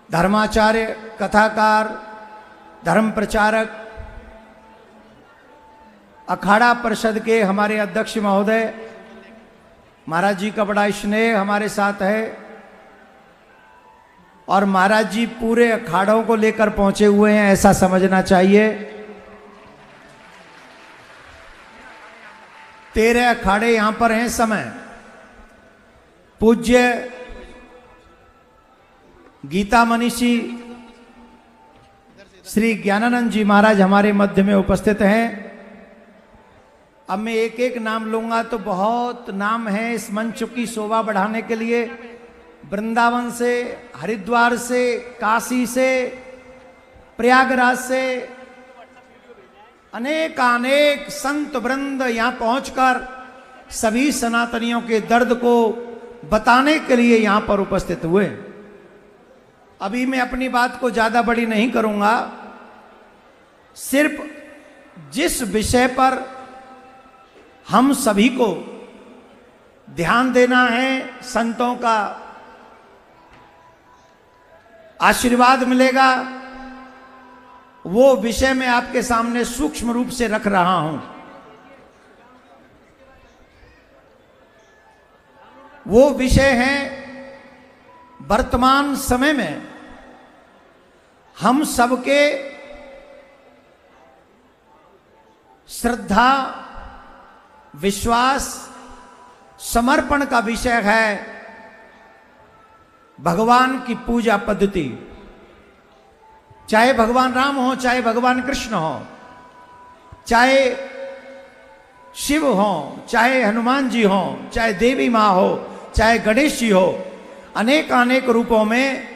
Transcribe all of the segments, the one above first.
धर्माचार्य, कथाकार, धर्म प्रचारक, अखाड़ा परिषद के हमारे अध्यक्ष महोदय, महाराज जी का बड़ा स्नेह हमारे साथ है और महाराज जी पूरे अखाड़ों को लेकर पहुंचे हुए हैं, ऐसा समझना चाहिए। 13 अखाड़े यहां पर हैं समय। पूज्य गीता मनीषी श्री ज्ञानानंद जी महाराज हमारे मध्य में उपस्थित हैं। अब मैं एक एक नाम लूंगा तो बहुत नाम है इस मंच की शोभा बढ़ाने के लिए। वृंदावन से, हरिद्वार से, काशी से, प्रयागराज से अनेक संत वृंद यहां पहुंचकर सभी सनातनियों के दर्द को बताने के लिए यहां पर उपस्थित हुए। अभी मैं अपनी बात को ज्यादा बड़ी नहीं करूंगा, सिर्फ जिस विषय पर हम सभी को ध्यान देना है, संतों का आशीर्वाद मिलेगा, वो विषय मैं आपके सामने सूक्ष्म रूप से रख रहा हूं। वो विषय है वर्तमान समय में हम सबके श्रद्धा, विश्वास, समर्पण का विषय है भगवान की पूजा पद्धति। चाहे भगवान राम हो, चाहे भगवान कृष्ण हो, चाहे शिव हो, चाहे हनुमान जी हो, चाहे देवी मां हो, चाहे गणेश जी हो, अनेक रूपों में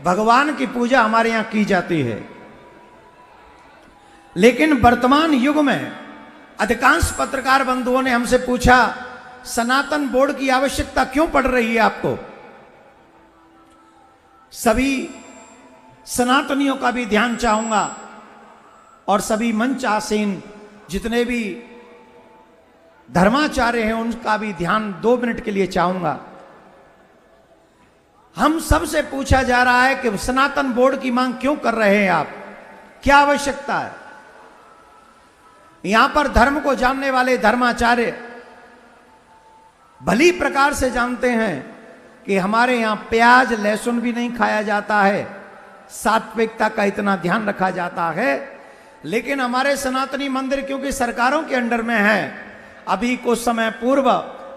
भगवान की पूजा हमारे यहां की जाती है। लेकिन वर्तमान युग में अधिकांश पत्रकार बंधुओं ने हमसे पूछा, सनातन बोर्ड की आवश्यकता क्यों पड़ रही है आपको? सभी सनातनियों का भी ध्यान चाहूंगा और सभी मंच आसीन जितने भी धर्माचार्य हैं उनका भी ध्यान 2 मिनट के लिए चाहूंगा। हम सबसे पूछा जा रहा है कि सनातन बोर्ड की मांग क्यों कर रहे हैं आप, क्या आवश्यकता है? यहां पर धर्म को जानने वाले धर्माचार्य भली प्रकार से जानते हैं कि हमारे यहां प्याज लहसुन भी नहीं खाया जाता है, सात्विकता का इतना ध्यान रखा जाता है। लेकिन हमारे सनातनी मंदिर क्योंकि सरकारों के अंडर में है, अभी कुछ समय पूर्व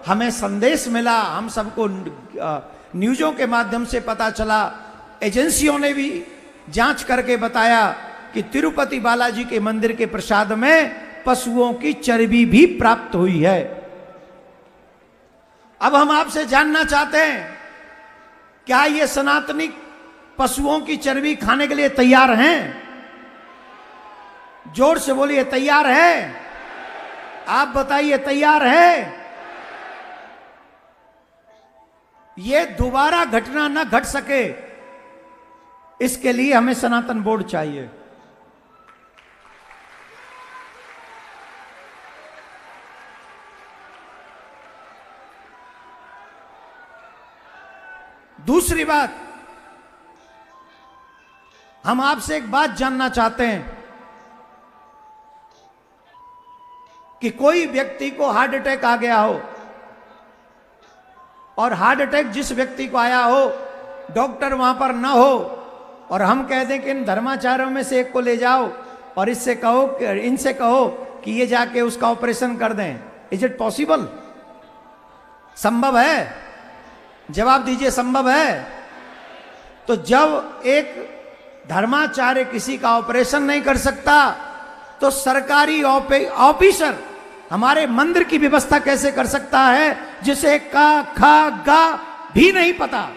हमें संदेश मिला, हम सबको न्यूज़ों के माध्यम से पता चला, एजेंसियों ने भी जांच करके बताया कि तिरुपति बालाजी के मंदिर के प्रसाद में पशुओं की चर्बी भी प्राप्त हुई है। अब हम आपसे जानना चाहते हैं, क्या ये सनातनी पशुओं की चर्बी खाने के लिए तैयार हैं? जोर से बोलिए, तैयार है? आप बताइए, तैयार है? ये दोबारा घटना न घट सके, इसके लिए हमें सनातन बोर्ड चाहिए। दूसरी बात, हम आपसे एक बात जानना चाहते हैं कि कोई व्यक्ति को हार्ट अटैक आ गया हो और हार्ट अटैक जिस व्यक्ति को आया हो डॉक्टर वहां पर ना हो और हम कह दें कि इन धर्माचार्यों में से एक को ले जाओ और इनसे कहो कि ये जाके उसका ऑपरेशन कर दें, इज इट पॉसिबल? संभव है? जवाब दीजिए, संभव है? तो जब एक धर्माचार्य किसी का ऑपरेशन नहीं कर सकता तो सरकारी ऑफिसर हमारे मंदिर की व्यवस्था कैसे कर सकता है जिसे का खा गा भी नहीं पता?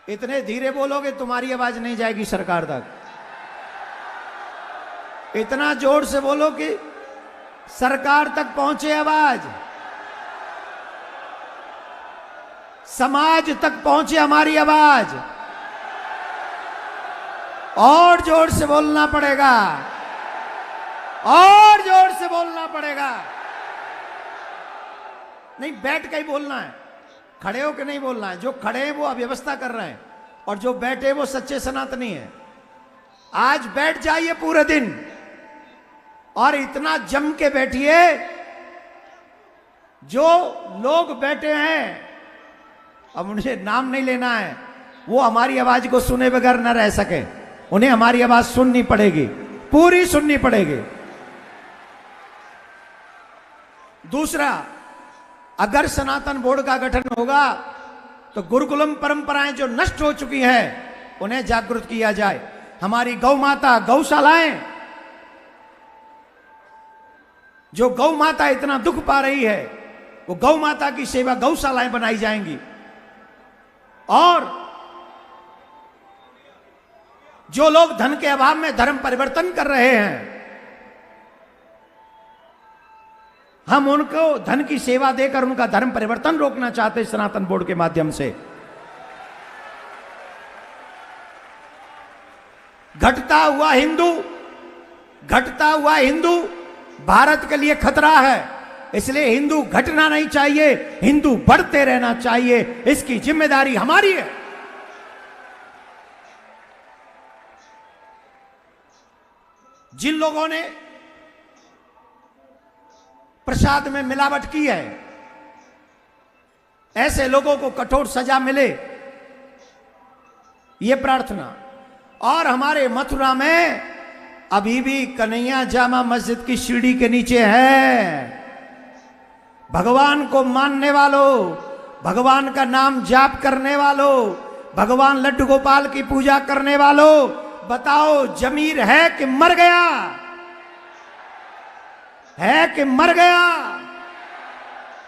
इतने धीरे बोलोगे तुम्हारी आवाज नहीं जाएगी सरकार तक। इतना जोर से बोलो कि सरकार तक पहुंचे आवाज, समाज तक पहुंचे हमारी आवाज। और जोर से बोलना पड़ेगा, और जोर से बोलना पड़ेगा। नहीं, बैठ के ही बोलना है, खड़े होकर नहीं बोलना है, जो खड़े हैं वो अव्यवस्था कर रहे हैं और जो बैठे हैं वो सच्चे सनातनी हैं। आज बैठ जाइए पूरे दिन और इतना जम के बैठिए, जो लोग बैठे हैं, अब मुझे नाम नहीं लेना है, वो हमारी आवाज को सुने बगैर न रह सके, उन्हें हमारी आवाज सुननी पड़ेगी, पूरी सुननी पड़ेगी। दूसरा, अगर सनातन बोर्ड का गठन होगा तो गुरुकुलम परंपराएं जो नष्ट हो चुकी हैं उन्हें जागृत किया जाए। हमारी गौ माता, गौशालाएं, जो गौ माता इतना दुख पा रही है, वो गौ माता की सेवा गौशालाएं बनाई जाएंगी। और जो लोग धन के अभाव में धर्म परिवर्तन कर रहे हैं, हम उनको धन की सेवा देकर उनका धर्म परिवर्तन रोकना चाहते हैं सनातन बोर्ड के माध्यम से। घटता हुआ हिंदू भारत के लिए खतरा है, इसलिए हिंदू घटना नहीं चाहिए, हिंदू बढ़ते रहना चाहिए। इसकी जिम्मेदारी हमारी है। जिन लोगों ने प्रसाद में मिलावट की है, ऐसे लोगों को कठोर सजा मिले, ये प्रार्थना। और हमारे मथुरा में अभी भी कन्हैया जामा मस्जिद की सीढ़ी के नीचे है। भगवान को मानने वालों, भगवान का नाम जाप करने वालों, भगवान लड्डू गोपाल की पूजा करने वालों, बताओ जमीर है कि मर गया? है कि मर गया?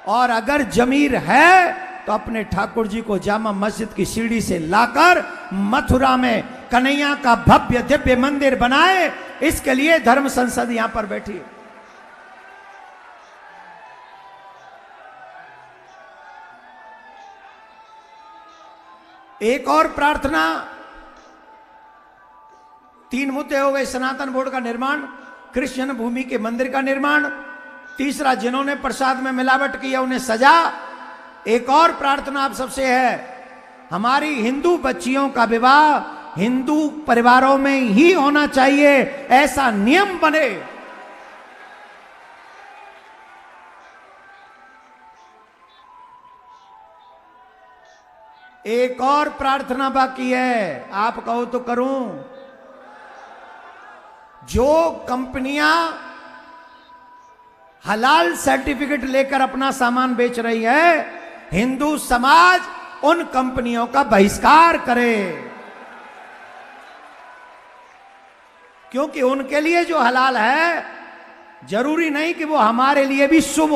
और अगर जमीर है तो अपने ठाकुर जी को जामा मस्जिद की सीढ़ी से लाकर मथुरा में कन्हैया का भव्य दिव्य मंदिर बनाए। इसके लिए धर्म संसद यहां पर बैठी है। एक और प्रार्थना, 3 मुद्दे हो गए। सनातन बोर्ड का निर्माण, कृष्ण भूमि के मंदिर का निर्माण, तीसरा जिन्होंने प्रसाद में मिलावट की है उन्हें सजा। एक और प्रार्थना आप सबसे है, हमारी हिंदू बच्चियों का विवाह हिंदू परिवारों में ही होना चाहिए, ऐसा नियम बने। एक और प्रार्थना बाकी है, आप कहो तो करूं। जो कंपनियां हलाल सर्टिफिकेट लेकर अपना सामान बेच रही है, हिंदू समाज उन कंपनियों का बहिष्कार करे, क्योंकि उनके लिए जो हलाल है जरूरी नहीं कि वो हमारे लिए भी शुभ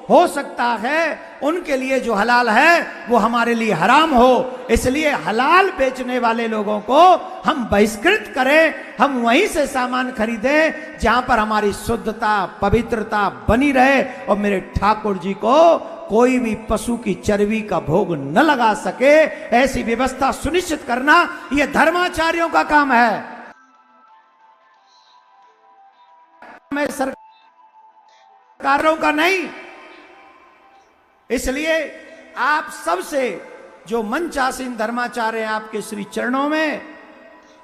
हो सकता है उनके लिए जो हलाल है वो हमारे लिए हराम हो। इसलिए हलाल बेचने वाले लोगों को हम बहिष्कृत करें, हम वहीं से सामान खरीदें जहां पर हमारी शुद्धता पवित्रता बनी रहे और मेरे ठाकुर जी को कोई भी पशु की चर्बी का भोग न लगा सके। ऐसी व्यवस्था सुनिश्चित करना यह धर्माचार्यों का काम है, सरकारों का नहीं। इसलिए आप सबसे जो मंचासीन धर्माचार्य हैं आपके श्री चरणों में,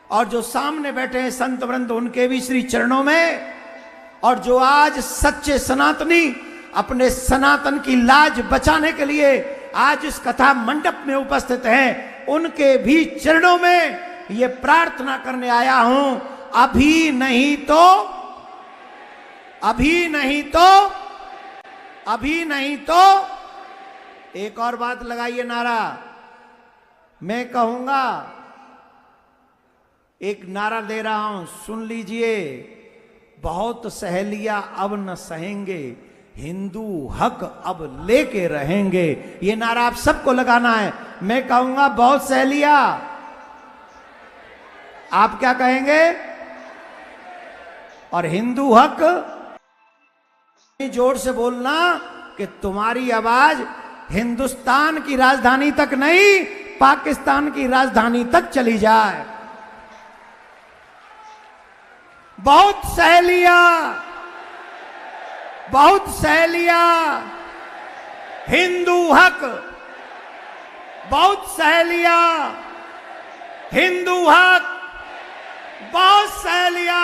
और जो सामने बैठे हैं संत वृंद उनके भी श्री चरणों में, और जो आज सच्चे सनातनी अपने सनातन की लाज बचाने के लिए आज इस कथा मंडप में उपस्थित हैं, उनके भी चरणों में ये प्रार्थना करने आया हूं, अभी नहीं तो, अभी नहीं तो, अभी नहीं तो। एक और बात लगाइए नारा, मैं कहूंगा, एक नारा दे रहा हूं, सुन लीजिए। बहुत सहेलियां अब न सहेंगे, हिंदू हक अब लेके रहेंगे। ये नारा आप सबको लगाना है। मैं कहूंगा बहुत सहेलियां, आप क्या कहेंगे? और हिंदू हक जोर से बोलना कि तुम्हारी आवाज हिंदुस्तान की राजधानी तक नहीं, पाकिस्तान की राजधानी तक चली जाए। बहुत सहेलियां, बहुत सहेलियां, हिंदू हक बहुत सह लिया, हिंदू हक बहुत सह लिया,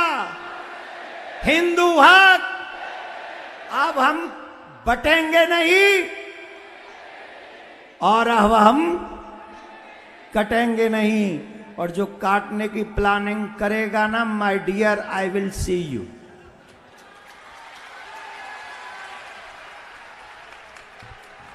हिंदू हक। अब हम बटेंगे नहीं और अब हम कटेंगे नहीं। और जो काटने की प्लानिंग करेगा ना, my dear, I will see you.